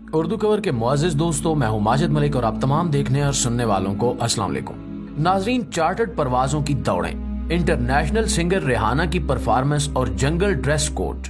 Urdu cover के मुअज़्ज़िज़ दोस्तों, मैं हूं माजिद मलिक और आप तमाम देखने और सुनने वालों को अस्सलाम वालेकुम। नाज़रीन, चार्टर्ड परवाज़ों की दौड़ें, इंटरनेशनल सिंगर रिहाना की परफॉर्मेंस और जंगल ड्रेस कोड।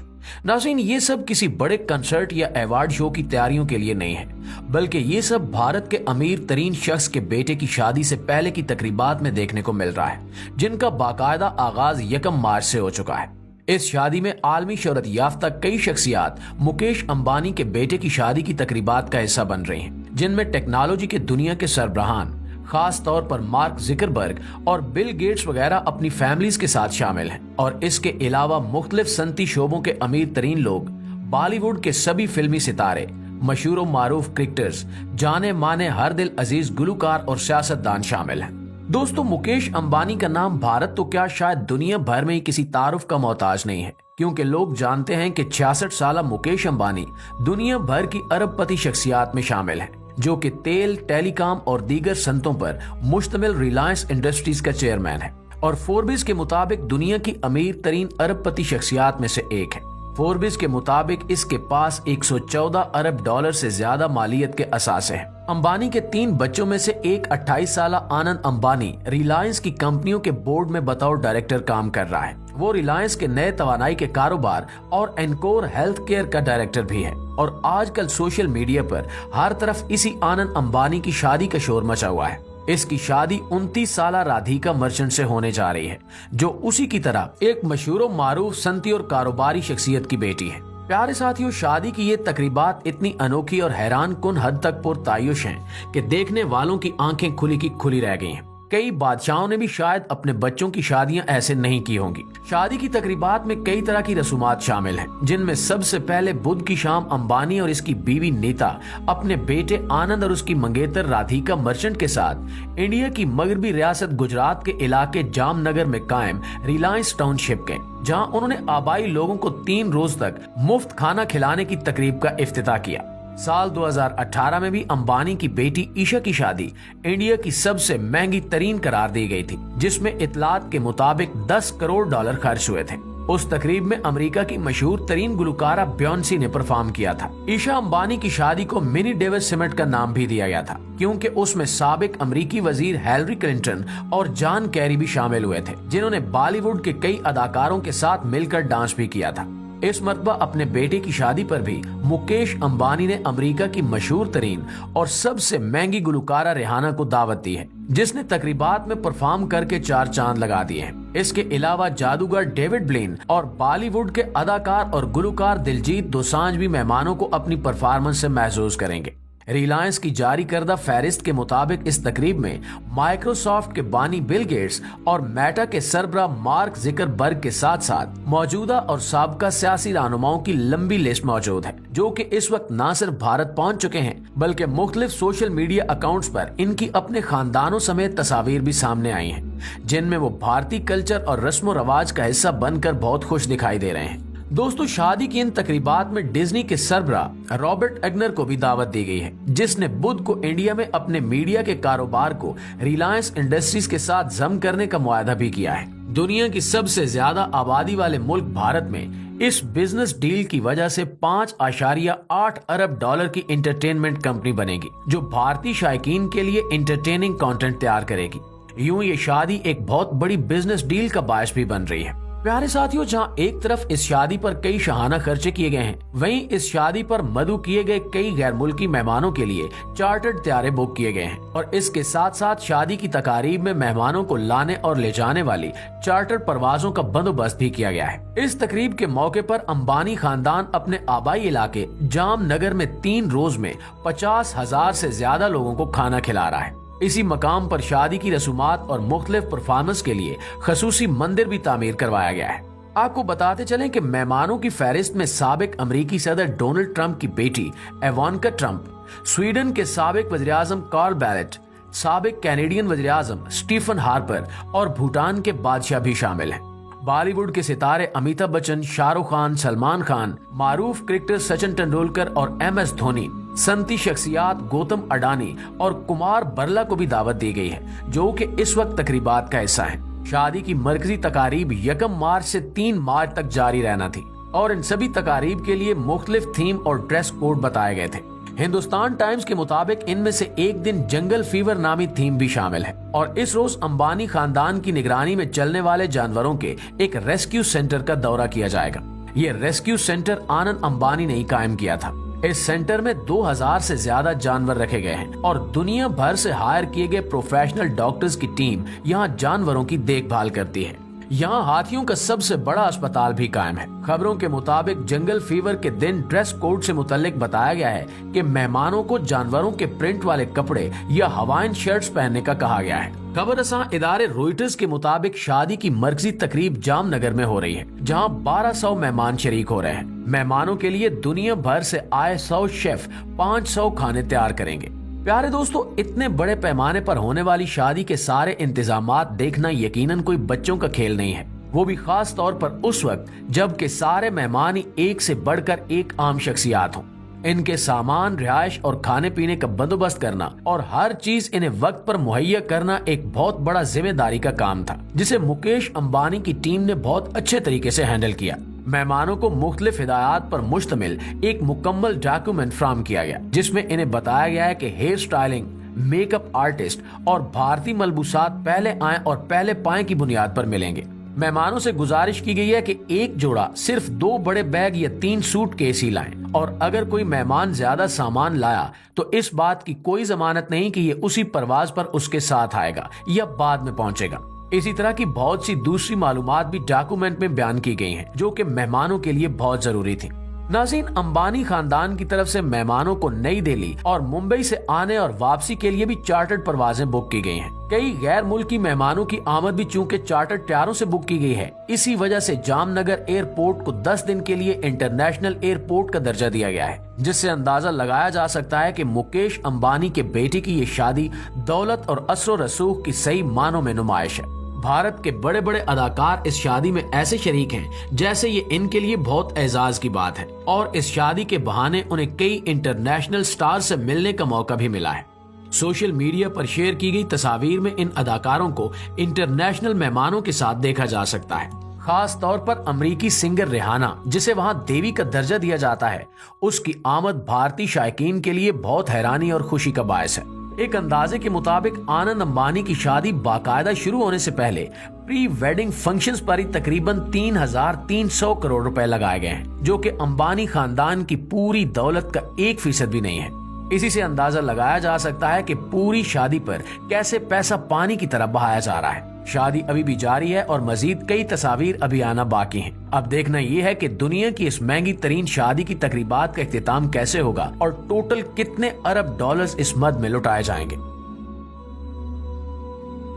नाज़रीन, ये सब किसी बड़े कंसर्ट या अवार्ड शो की तैयारियों के लिए नहीं है, बल्कि ये सब भारत के अमीर तरीन शख्स के बेटे की शादी से पहले की तकरीबात में देखने को मिल रहा है, जिनका बाकायदा आगाज 1 मार्च से हो चुका है। इस शादी में आलमी शोहरत याफ्ता कई शख्सियात मुकेश अंबानी के बेटे की शादी की तकरीबात का हिस्सा बन रही हैं, जिनमें टेक्नोलॉजी के दुनिया के सरबराहान, खास तौर पर मार्क ज़ुकरबर्ग और बिल गेट्स वगैरह अपनी फैमिलीज के साथ शामिल हैं। और इसके अलावा मुख्तलिफ सनती शोबों के अमीर तरीन लोग, बॉलीवुड के सभी फिल्मी सितारे, मशहूर और मारूफ क्रिकेटर्स, जाने माने हर दिल अजीज गुलकार और सियासतदान शामिल हैं। दोस्तों, मुकेश अंबानी का नाम भारत तो क्या शायद दुनिया भर में ही किसी तारुफ का मोहताज नहीं है, क्योंकि लोग जानते हैं कि 66 साल मुकेश अंबानी दुनिया भर की अरबपति शख्सियात में शामिल हैं, जो कि तेल, टेलीकॉम और दीगर सनतों पर मुश्तमिल रिलायंस इंडस्ट्रीज का चेयरमैन है और फोर्ब्स के मुताबिक दुनिया की अमीर तरीन अरबपति शख्सियात में से एक है। फोर्ब्स के मुताबिक इसके पास 114 अरब डॉलर से ज्यादा मालियत के असासे हैं। अंबानी के 3 बच्चों में से एक 28 साल आनंद अंबानी रिलायंस की कंपनियों के बोर्ड में बतौर डायरेक्टर काम कर रहा है। वो रिलायंस के नए तवानाई के कारोबार और एनकोर हेल्थ केयर का डायरेक्टर भी है। और आजकल सोशल मीडिया पर हर तरफ इसी आनंद अंबानी की शादी का शोर मचा हुआ है। इसकी शादी 29 साल राधिका मर्चेंट से होने जा रही है, जो उसी की तरह एक मशहूर और मारूफ सनती और कारोबारी शख्सियत की बेटी है। प्यारे साथियों, शादी की ये तकरीबात इतनी अनोखी और हैरान कुन हद तक पुरतायुश हैं कि देखने वालों की आंखें खुली की खुली रह गई हैं। कई बादशाहों ने भी शायद अपने बच्चों की शादियां ऐसे नहीं की होंगी। शादी की तकरीबात में कई तरह की रसूमात शामिल हैं, जिनमें सबसे पहले बुध की शाम अंबानी और इसकी बीवी नीता अपने बेटे आनंद और उसकी मंगेतर राधिका मर्चेंट के साथ इंडिया की मगरबी रियासत गुजरात के इलाके जामनगर में कायम रिलायंस टाउनशिप गए, जहां उन्होंने आबाई लोगों को 3 रोज तक मुफ्त खाना खिलाने की तकरीब का इफ्तिताह किया। साल 2018 में भी अंबानी की बेटी ईशा की शादी इंडिया की सबसे महंगी तरीन करार दी गई थी, जिसमें इतलात के मुताबिक 10 करोड़ डॉलर खर्च हुए थे। उस तकरीब में अमेरिका की मशहूर तरीन गुलकारा बियोंसी ने परफॉर्म किया था। ईशा अंबानी की शादी को मिनी डेविस समिट का नाम भी दिया गया था, क्योंकि उसमें साबिक अमेरिकी वजीर हिलरी क्लिंटन और जॉन कैरी भी शामिल हुए थे, जिन्होंने बॉलीवुड के कई अदाकारों के साथ मिलकर डांस भी किया था। इस मरतबा अपने बेटे की शादी पर भी मुकेश अंबानी ने अमेरिका की मशहूर तरीन और सबसे महंगी गुलकारा रिहाना को दावत दी है, जिसने तकरीबात में परफॉर्म करके 4 चांद लगा दिए हैं। इसके अलावा जादूगर डेविड ब्लेन और बॉलीवुड के अदाकार और गुलकार दिलजीत दोसांझ भी मेहमानों को अपनी परफॉर्मेंस से महसूस करेंगे। रिलायंस की जारी करदा फहरिस्त के मुताबिक इस तकरीब में माइक्रोसॉफ्ट के बानी बिल गेट्स और मेटा के सरबराह मार्क ज़ुकरबर्ग के साथ साथ मौजूदा और साबका सियासी रहनुमाओं की लंबी लिस्ट मौजूद है, जो कि इस वक्त न सिर्फ भारत पहुंच चुके हैं, बल्कि मुख्तलिफ सोशल मीडिया अकाउंट्स पर इनकी अपने खानदानों समेत तस्वीर भी सामने आई हैं, जिनमें वो भारतीय कल्चर और रस्म रवाज का हिस्सा बनकर बहुत खुश दिखाई दे रहे हैं। दोस्तों, शादी की इन तकरीबात में डिज्नी के सरबराह रॉबर्ट एग्नर को भी दावत दी गई है, जिसने बुध को इंडिया में अपने मीडिया के कारोबार को रिलायंस इंडस्ट्रीज के साथ जम करने का मुआहदा भी किया है। दुनिया की सबसे ज्यादा आबादी वाले मुल्क भारत में इस बिजनेस डील की वजह से 5.8 अरब डॉलर की एंटरटेनमेंट कंपनी बनेगी, जो भारतीय शायकीन के लिए एंटरटेनिंग कंटेंट तैयार करेगी। यूं ये शादी एक बहुत बड़ी बिजनेस डील का बायस भी बन रही है। प्यारे साथियों, जहां एक तरफ इस शादी पर कई शाहाना खर्चे किए गए हैं, वहीं इस शादी पर मदऊ किए गए कई गैर मुल्की मेहमानों के लिए चार्टर्ड तैयारे बुक किए गए हैं और इसके साथ साथ शादी की तकारीब में मेहमानों को लाने और ले जाने वाली चार्टर्ड परवाजों का बंदोबस्त भी किया गया है। इस तकरीब के मौके पर अंबानी खानदान अपने आबाई इलाके जामनगर में 3 रोज में 50,000 से ज्यादा लोगों को खाना खिला रहा है। इसी मकाम पर शादी की रसूमात और मुख्तलिफ परफॉर्मेंस के लिए खसूसी मंदिर भी तामीर करवाया गया है। आपको बताते चलें कि मेहमानों की फहरिस्त में साबिक अमेरिकी सदर डोनाल्ड ट्रंप की बेटी इवांका ट्रंप, स्वीडन के साबिक वज़ीर-ए-आज़म कार्ल बैलेट, साबिक कैनेडियन वज़ीर-ए-आज़म स्टीफन हार्पर और भूटान के बादशाह भी शामिल हैं। बॉलीवुड के सितारे अमिताभ बच्चन, शाहरुख खान, सलमान खान, मारूफ क्रिकेटर सचिन तेंदुलकर और MS धोनी, सनती शख्सियात गौतम अडानी और कुमार बरला को भी दावत दी गई है, जो कि इस वक्त तकरीबात का हिस्सा है। शादी की मरकजी तकारीब 1 मार्च से 3 मार्च तक जारी रहना थी और इन सभी तकारीब के लिए मुख्तलिफ थीम और ड्रेस कोड बताए गए थे। हिंदुस्तान टाइम्स के मुताबिक इनमें से एक दिन जंगल फीवर नामी थीम भी शामिल है और इस रोज अंबानी खानदान की निगरानी में चलने वाले जानवरों के एक रेस्क्यू सेंटर का दौरा किया जाएगा। ये रेस्क्यू सेंटर आनंद अंबानी ने ही कायम किया था। इस सेंटर में 2000 से ज्यादा जानवर रखे गए हैं और दुनिया भर से हायर किए गए प्रोफेशनल डॉक्टर्स की टीम यहाँ जानवरों की देखभाल करती है। यहाँ हाथियों का सबसे बड़ा अस्पताल भी कायम है। खबरों के मुताबिक जंगल फीवर के दिन ड्रेस कोड से मुताल्लिक बताया गया है कि मेहमानों को जानवरों के प्रिंट वाले कपड़े या हवाइन शर्ट्स पहनने का कहा गया है। खबर रसां इदारे रॉयटर्स के मुताबिक शादी की मर्कजी तकरीब जामनगर में हो रही है, जहां 1200 मेहमान शरीक हो रहे हैं। मेहमानों के लिए दुनिया भर से आए 100 शेफ 500 खाने तैयार करेंगे। प्यारे दोस्तों, इतने बड़े पैमाने पर होने वाली शादी के सारे इंतजामात देखना यकीनन कोई बच्चों का खेल नहीं है, वो भी खास तौर पर उस वक्त जब के सारे मेहमान ही एक से बढ़कर एक आम शख्सियात हों। इनके सामान, रिहाइश और खाने पीने का बंदोबस्त करना और हर चीज इन्हें वक्त पर मुहैया करना एक बहुत बड़ा जिम्मेदारी का काम था, जिसे मुकेश अंबानी की टीम ने बहुत अच्छे तरीके से हैंडल किया। मेहमानों को मुख्तलिफ हिदायत पर मुश्तमिल एक मुकम्मल डॉक्यूमेंट फ्राहम किया गया, जिसमें इन्हें बताया गया है कि हेयर स्टाइलिंग, मेकअप आर्टिस्ट और भारतीय मलबूसात पहले आए और पहले पाए की बुनियाद पर मिलेंगे। मेहमानों से गुजारिश की गई है कि एक जोड़ा सिर्फ 2 बड़े बैग या 3 सूटकेस ही लाएं और अगर कोई मेहमान ज्यादा सामान लाया तो इस बात की कोई जमानत नहीं कि ये उसी परवाज पर उसके साथ आएगा या बाद में पहुंचेगा। इसी तरह की बहुत सी दूसरी मालूमात भी डॉक्यूमेंट में बयान की गई हैं, जो कि मेहमानों के लिए बहुत जरूरी थी। नाज़रीन, अंबानी खानदान की तरफ से मेहमानों को नई दिल्ली और मुंबई से आने और वापसी के लिए भी चार्टर्ड परवाजें बुक की गई हैं। कई गैर मुल्की मेहमानों की आमद भी चूंकि चार्टर्ड टायरों से बुक की गई है, इसी वजह से जामनगर एयरपोर्ट को 10 दिन के लिए इंटरनेशनल एयरपोर्ट का दर्जा दिया गया है, जिससे अंदाजा लगाया जा सकता है कि मुकेश अंबानी के बेटे की ये शादी दौलत और असरो रसूख की सही मानों में नुमाइश है। भारत के बड़े बड़े अदाकार इस शादी में ऐसे शरीक हैं जैसे ये इनके लिए बहुत एजाज की बात है और इस शादी के बहाने उन्हें कई इंटरनेशनल स्टार से मिलने का मौका भी मिला है। सोशल मीडिया पर शेयर की गई तस्वीर में इन अदाकारों को इंटरनेशनल मेहमानों के साथ देखा जा सकता है। खास तौर पर अमरीकी सिंगर रिहाना, जिसे वहां देवी का दर्जा दिया जाता है, उसकी आमद भारतीय शायकीन के लिए बहुत हैरानी और खुशी का बायस है। एक अंदाजे के मुताबिक आनंद अंबानी की शादी बाकायदा शुरू होने से पहले प्री वेडिंग फंक्शंस पर ही तकरीबन 3300 करोड़ रुपए लगाए गए हैं, जो कि अंबानी खानदान की पूरी दौलत का 1% भी नहीं है। इसी से अंदाजा लगाया जा सकता है कि पूरी शादी पर कैसे पैसा पानी की तरह बहाया जा रहा है। शादी अभी भी जारी है और मजीद कई तस्वीर अभी आना बाकी हैं। अब देखना ये है कि दुनिया की इस महंगी तरीन शादी की तकरीबात का इख्तिताम कैसे होगा और टोटल कितने अरब डॉलर्स इस मद में लुटाए जाएंगे।